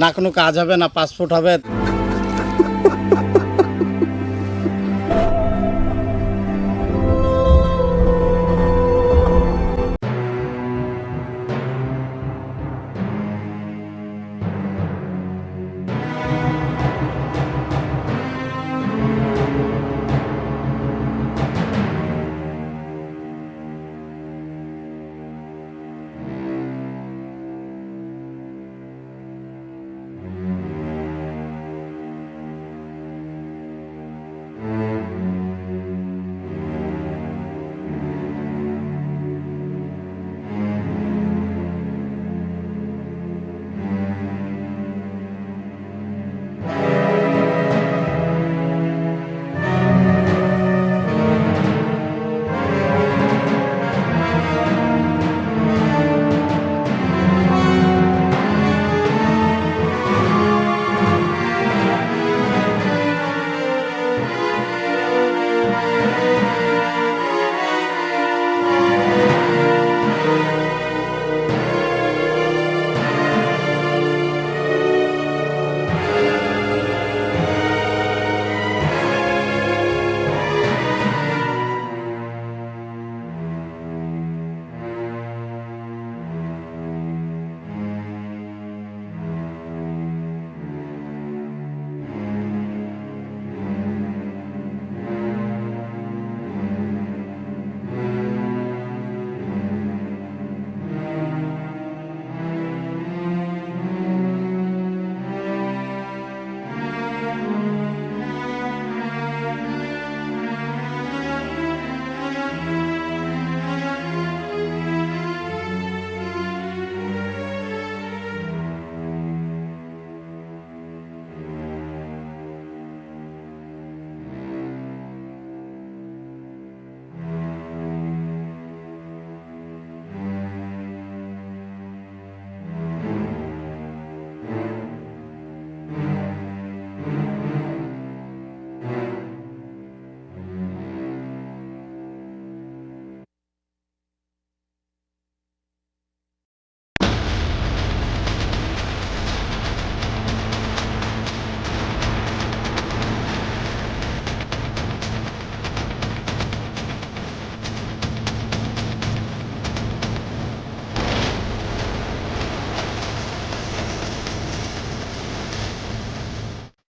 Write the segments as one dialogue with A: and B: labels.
A: না কোনো কাজ হবে না পাসপোর্ট হবে।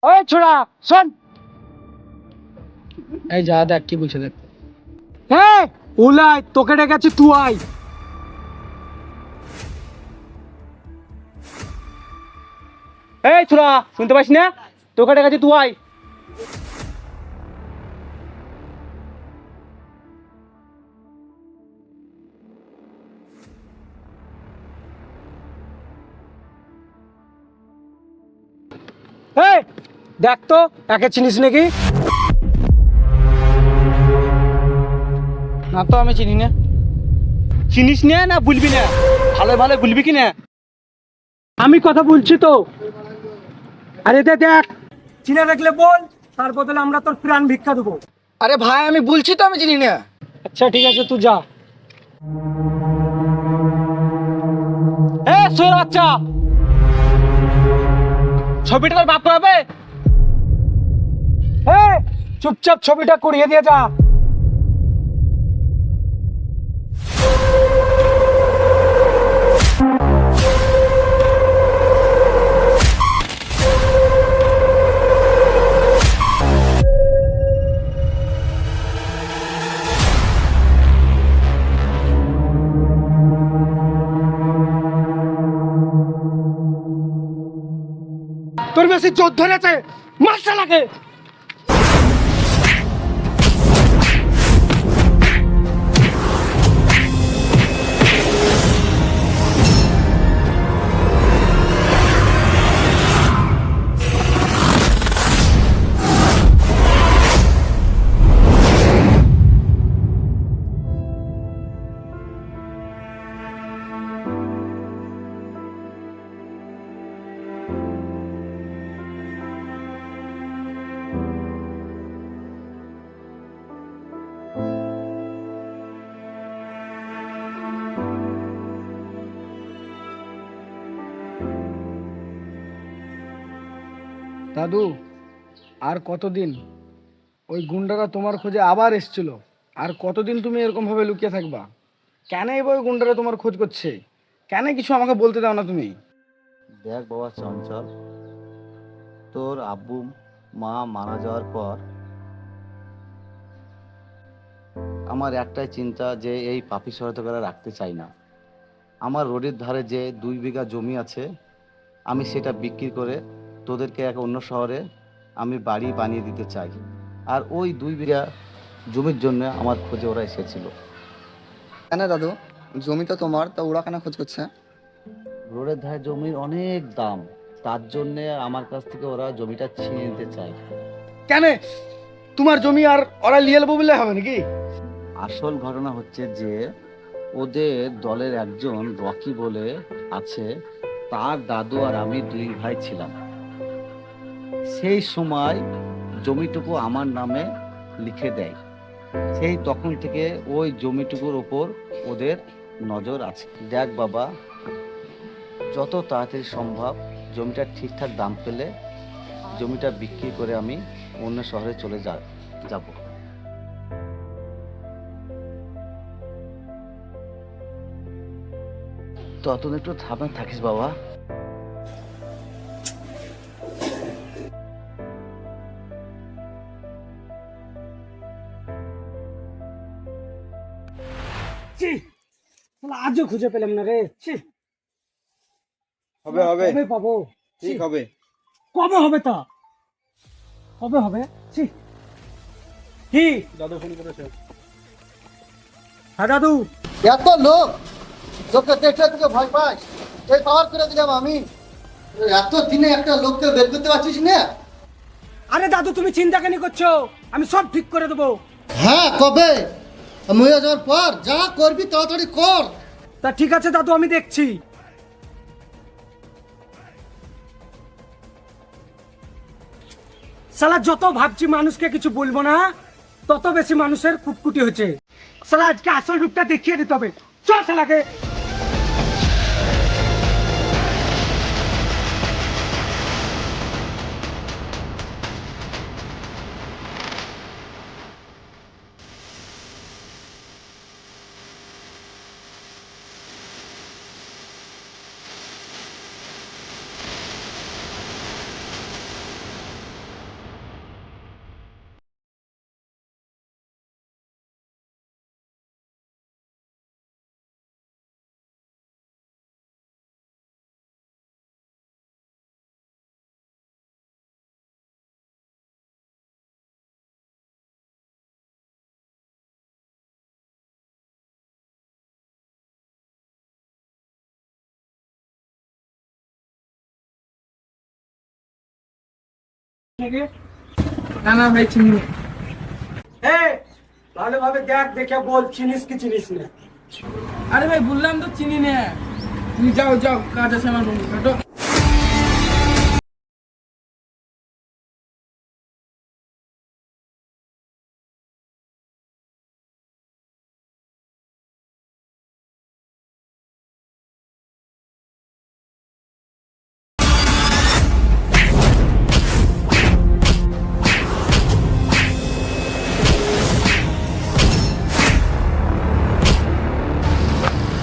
B: ওই ছোড়া শোন, এই যা দেখ কি বলছে দেখ। হ্যাঁ ওলাই তোকে ডেকেছি, তুই আয়। এই ছোড়া শুনতে পাস না, তোকে ডেকেছি তুই আয়। এই দেখ তো একে চিনিস নাকি? না তো আমি চিনি না। চিনিস না না বলবি না? ভালো ভালো বলবি কি না? আমি কথা বলছি তো। আরে দেখ, চিনে রাখলে বল, তার বদলে আমরা তোর প্রাণ ভিক্ষা দেবো।
C: আরে ভাই আমি বলছি তো আমি চিনি না।
B: আচ্ছা ঠিক আছে তুই যা। এ সোর বাচ্চা, ছবিটা তোর বাপ করাবে? চুপচাপ ছবিটা করিয়ে দিয়ে যা। তোর বেশি জোর ধরেছে, মার শালাকে।
C: দাদু, আর কতদিন ওই গুন্ডারা তোমার খোঁজে আবার এসছিল? আর কতদিন তুমি এরকম ভাবে লুকিয়ে থাকবা? কেন এবার ওই গুন্ডারা তোমার খোঁজ করছে? কেন কিছু আমাকে বলতে দাও না তুমি?
D: দেখ বাবা চঞ্চল, তোর আব্বু মা মারা যাওয়ার পর আমার একটাই চিন্তা যে এই পাপি সহায়তা রাখতে চাই না। আমার রোডের ধারে যে 2 বিঘা জমি আছে, আমি সেটা বিক্রি করে তোদেরকে এক অন্য শহরে আমি বাড়ি বানিয়ে দিতে চাই। আর ওই 2 বিঘা জমির জন্য আমার খোঁজে ওরা এসেছিল।
E: কেন দাদু, জমি তো তোমার, তা ওরা কেন খোঁজ করছে?
D: রোডের ধারে জমির অনেক দাম, তার জন্যে আমার কাছ থেকে ওরা জমিটা ছিনিয়ে নিতে চায়।
C: কেন তোমার জমি আর ওরা লিয়ে নেবো বললে হবে নাকি?
D: আসল ঘটনা হচ্ছে যে ওদের দলের একজন রকি বলে আছে, তার দাদু আর আমি 2 ভাই ছিলাম। সেই সময় জমিটুকু আমার নামে লিখে দেয়। সেই তখন থেকে ওই জমিটুকুর ওপর ওদের নজর আছে। দেখ বাবা, যত তাড়াতাড়ি সম্ভব জমিটা ঠিকঠাক দাম পেলে জমিটা বিক্রি করে আমি অন্য শহরে চলে যাব। ততদিন একটু সাবধান থাকিস বাবা।
B: আজও খুঁজে পেলাম না রে।
C: হবে হবে,
B: কবে পাবো?
C: ঠিক হবে।
B: কবে হবে তা? কবে হবে? কি
C: দাদু ফোন করেছে।
B: হ্যাঁ দাদু,
E: এত লোক, লোককে দেখলে তোকে ভয় পাস? এই পাওয়ার করে দিলাম আমি। এত দিনে একটা লোককে বের করতে পারছিস না?
B: আরে দাদু তুমি চিন্তা কেন করছো? আমি সব ঠিক করে দেবো।
E: হ্যাঁ, কবে? মরে যাওয়ার পর যা করবি তাড়াতাড়ি কর।
B: তা ঠিক আছে দাদু, আমি দেখছি। শালা যত ভাবছি মানুষকে কিছু বলবো না, তত বেশি মানুষের কুটকুটি হচ্ছে। শালা আজকে আসল রূপটা দেখিয়ে দিতে হবে। চল শালাকে।
C: না না ভাই, চিনি।
B: ভালোভাবে দেখ, দেখে বল চিনিস কি চিনিস না।
C: আরে ভাই বললাম তো চিনি না। তুমি যাও যাও, কাজ আছে আমার বন্ধু।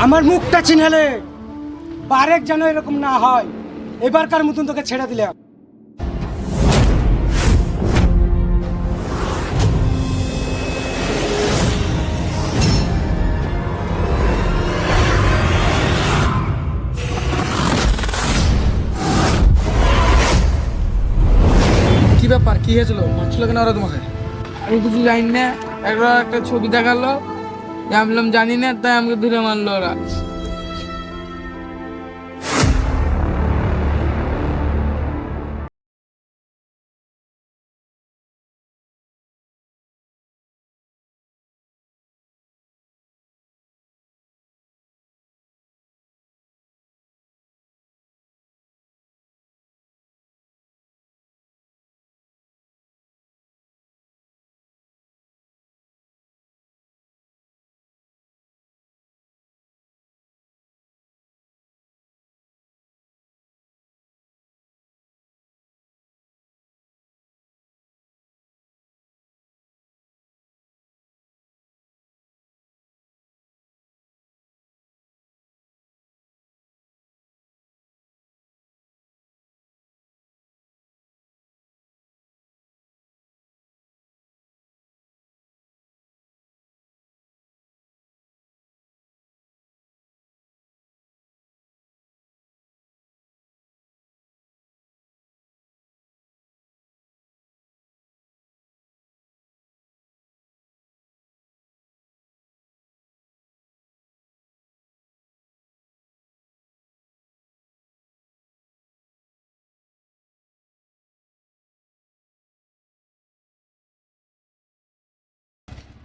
B: আমার মুখটা চিনলে বারেক যেন এরকম না হয়। এবারকার মতন তোকে ছেড়ে দিলাম।
C: কি ব্যাপার, কি হয়েছিল? মারছিল কেন ওরা তোমাকে? আমি কিছু জানি না। একটা ছবি দেখালো, আমি বললাম জানি না, তাই আমাকে ধরে মারলো ওরা।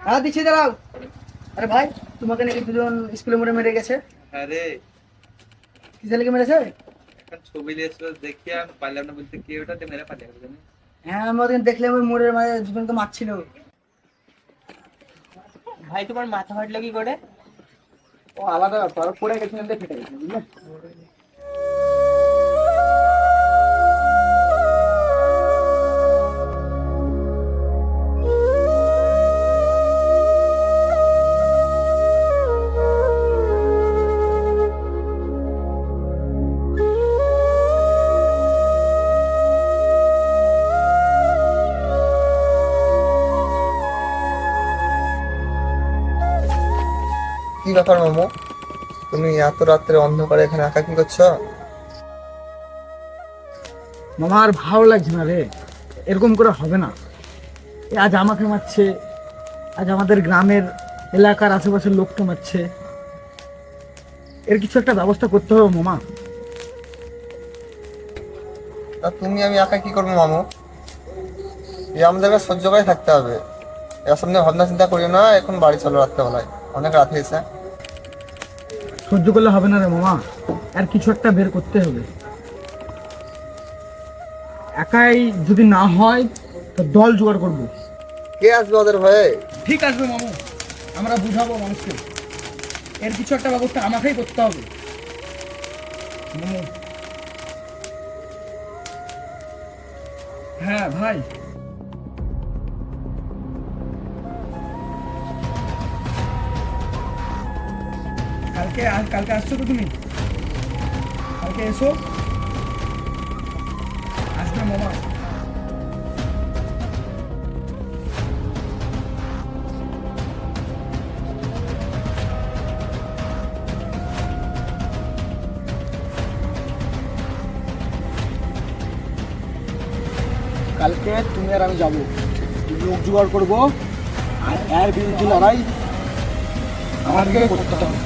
C: হ্যাঁ দিচ্ছি, দাঁড়াও। আরে ভাই, তোমাকে নাকি দুজন স্কুলে মোড়ে মেরে গেছে।
F: আরে
C: কি ছেলেকে মেরেছে?
F: এখন ছবি দিয়েছিল দেখি আমি পারলাম না বলতে কি ওটাতে মেরে পালিয়ে গেল জানি।
C: হ্যাঁ, আমি ওদিন দেখলাম ওই মোড়ের মাঝে দুজনকে মারছিল।
B: ভাই তোমার মাথা ফাটলো কি করে?
C: ও আলাদা ব্যাপার, পড়ে গেছিলাম ফেটে গেছে, বুঝলে?
E: কি ব্যাপার মামু, তুমি এত রাত্রে অন্ধকারে এখানে একা কি করছো?
C: মামা আর ভালো লাগছে না রে, এরকম করে হবে না। আজ আমাকে মারছে, আজ আমাদের গ্রামের এলাকার আশেপাশের লোককে মারছে। এর কিছু একটা ব্যবস্থা করতে হবে মামা।
E: তা তুমি আমি একা কি করবো মামু? এই আমাদেরকে সহ্য করে থাকতে হবে। এসব নিয়ে ভাবনা চিন্তা করিও না, এখন বাড়ি চলো, রাত্রেবেলায় অনেক রাত হয়েছে।
C: সহ্য করলে হবে না রে মামা, আর কিছু একটা বের করতে হবে। একাই যদি না হয় তো দল জোগাড় করবো।
E: কে আসবে ওদের ভয়ে?
C: ঠিক আসবে মামু, আমরা বুঝাবো মানুষকে। এর কিছু একটা ব্যবস্থা আমাকেই করতে হবে মামু। হ্যাঁ ভাই, কালকে আসছো তো তুমি? কালকে এসো, আসবে মামা। কালকে তুমি আর আমি যাবো, লোক জোগাড় করবো, আর এর বিরুদ্ধে লড়াই আমাদেরকে করতে হবে।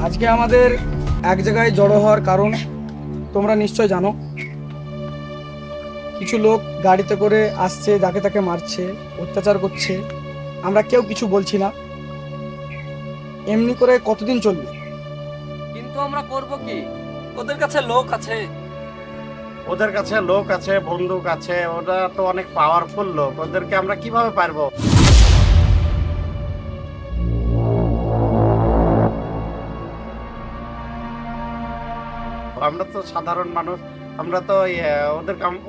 C: আজকে আমাদের এক জায়গায় জড়ো হওয়ার কারণ তোমরা নিশ্চয় জানো। কিছু লোক গাড়িতে করে আসছে, যাকে তাকে মারছে, অত্যাচার করছে। আমরা কেউ কিছু বলছি না। এমনি করে কতদিন চলবে?
B: কিন্তু আমরা করব কি? ওদের কাছে লোক আছে।
A: ওদের কাছে লোক আছে, বন্দুক আছে, ওরা তো অনেক পাওয়ারফুল লোক, ওদেরকে আমরা কিভাবে পারবো? আমরা তো সাধারণ মানুষ, আমরা তো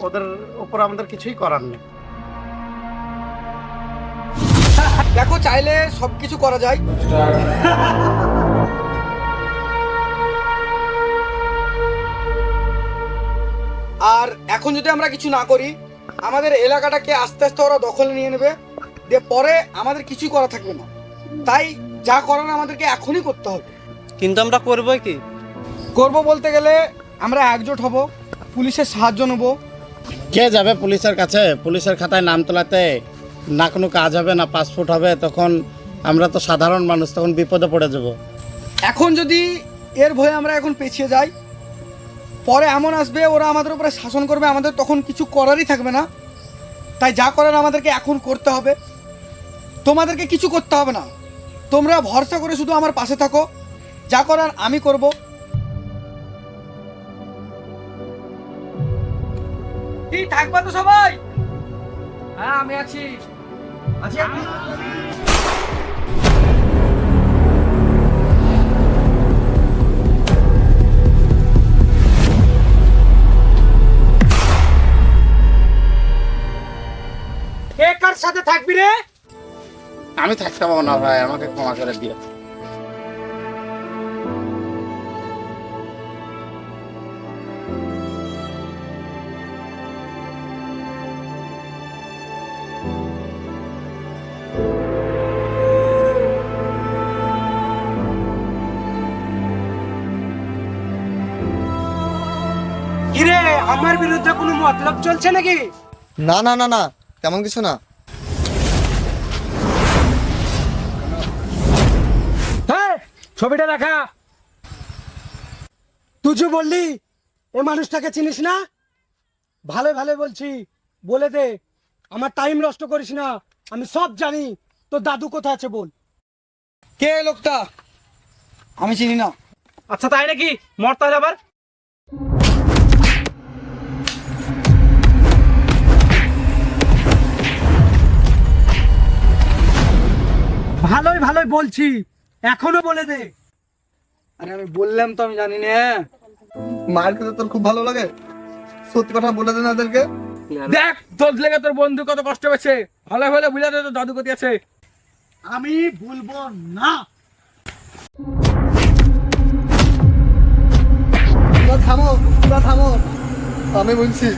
A: ওদের উপর আমাদের কিছুই করার নেই।
C: দেখো, চাইলে সবকিছু করা যায়। আর এখন যদি আমরা কিছু না করি, আমাদের এলাকাটাকে আস্তে আস্তে ওরা দখলে নিয়ে নেবে, দিয়ে পরে আমাদের কিছুই করা থাকবে না। তাই যা করার আমাদেরকে এখনই করতে হবে।
B: কিন্তু আমরা করব কি?
C: করব বলতে গেলে আমরা একজোট হব, পুলিশের সাহায্য নেব।
A: কে যাবে পুলিশের কাছে? পুলিশের খাতায় নাম তোলাতে না কোনো কাজ হবে, না পাসপোর্ট হবে। তখন আমরা তো সাধারণ মানুষ, তখন বিপদে পড়ে যাব।
C: এখন যদি এর ভয়ে আমরা এখন পেছিয়ে যাই, পরে এমন আসবে ওরা আমাদের উপরে শাসন করবে, আমাদের তখন কিছু করারই থাকবে না। তাই যা করার আমাদেরকে এখন করতে হবে। তোমাদেরকে কিছু করতে হবে না, তোমরা ভরসা করে শুধু আমার পাশে থাকো, যা করার আমি করব। কি থাকবা তো সবাই? হ্যাঁ আমি আছি।
B: কে কার সাথে থাকবি রে?
A: আমি থাকতে পারবো না ভাই, আমাকে ক্ষমা করে দিও।
B: কিরে, আমার বিরুদ্ধে কোনো মতলব চলছে নাকি?
E: না না না না, তেমন কিছু না।
B: হ্যাঁ, ছবিটা দেখা। তুই যে বললি এই মানুষটাকে চিনিস না? ভালো ভালো বলছি, বলে দে, আমার টাইম নষ্ট করিস না। আমি সব জানি। তোর দাদু কোথায় আছে বল।
C: কে লোকটা? আমি চিনি না।
B: আচ্ছা তাই নাকি? মর তাহলে আবার। ভালোই ভালোই বলছি, এখনো বলে দে।
C: আরে আমি বললাম তো আমি জানি না।
E: মায়ের খেতে তোর খুব ভালো লাগে, সত্যি কথা বলে দে না ওদেরকে।
B: দেখ তোর লেগে তোর বন্ধু কত কষ্ট পেয়েছে, ভালো ভালো বুঝা দে তোর দাদু কোথায় আছে। আমি ভুলবো না।
E: তোরা থামো, তোরা থামো, আমি বলছি।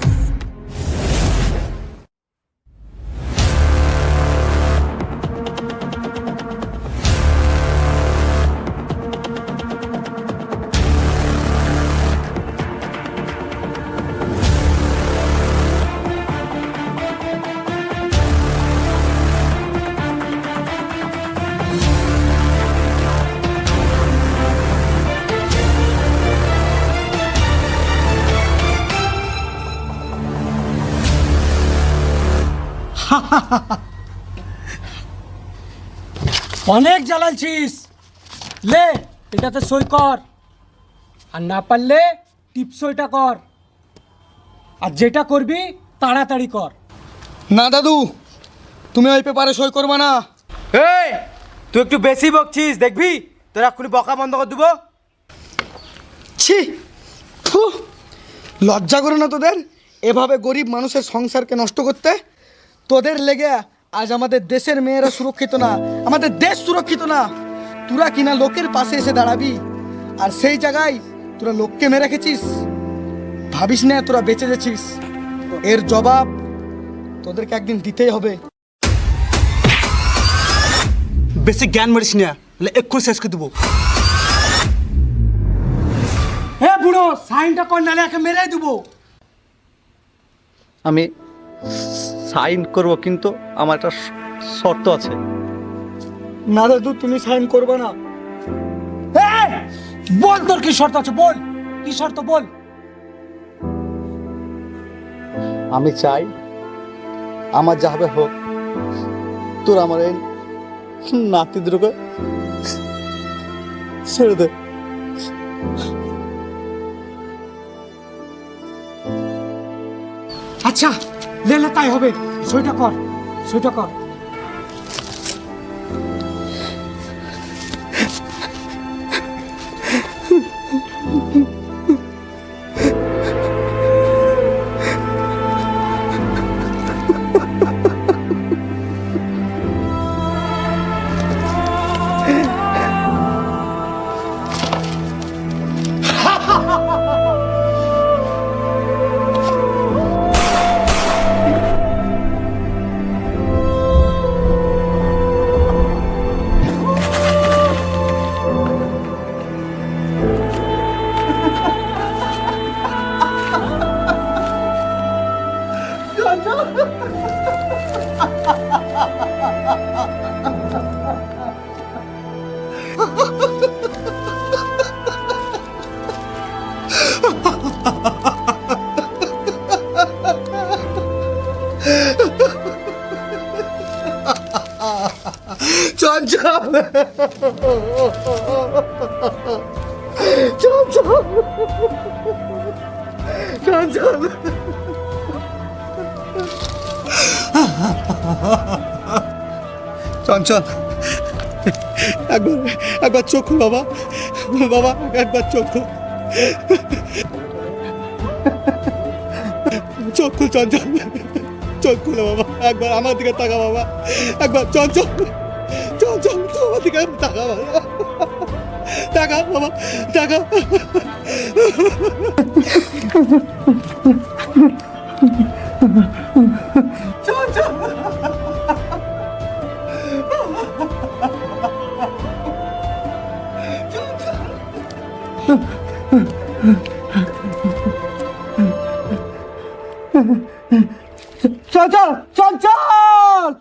B: অনেক জ্বালালছিস, লে এটাতে সই কর, আর না পারলে টিপসইটা কর, আর যেটা করবি তাড়াতাড়ি কর।
C: না দাদু, তুমি ওই পেপারে সই করবে না।
B: এই তুই একটু বেশি বকছিস, দেখবি তোর এক্ষুনি বকা বন্ধ করে দেবো।
C: ছি, থু, লজ্জা করে না তোদের এভাবে গরিব মানুষের সংসারকে নষ্ট করতে? তোদের লেগে আজ আমাদের দেশের মেয়েরা সুরক্ষিত না, আমাদের দেশ সুরক্ষিত না। তোরা কিনা লোকের পাশে এসে দাঁড়াবি, আর সেই জায়গায় তোরা লোককে মেরে রেখেছিস। ভাবিস না তোরা বেঁচে গেছিস, এর জবাব তোদেরকে একদিন দিতেই হবে।
B: বেশি জ্ঞান মারিস না, এক্ষুনি শেষ করে দেবো। হ্যাঁ বুড়ো, সাইনটা কর, নালে একে মেরে দেবো।
D: আমি সাইন করব, কিন্তু আমার একটা শর্ত আছে।
C: না দাদু, তুমি সাইন করবে না।
B: এই, বল তোর কি শর্ত আছে, বল কি শর্ত বল।
D: আমি চাই আমার যা হবে হোক, তোর আমার এই নাতিদেরকে ছেড়ে দে।
B: আচ্ছা লেলে তাই হবে, সইটা কর, সইটা কর।
C: চঞ্চল চঞ্চল চঞ্চল চঞ্চল একবার একবার চোখ খুল বাবা, বাবা একবার চোখ খুল, চোখ খুল চঞ্চল, চোখ খুলে বাবা, একবার আমার দিকে তাকা বাবা, একবার চঞ্চল চঞ্চল তোমার দিকে তাকা বাবা, তাকা বাবা তাকা। চঞ্চল চঞ্চল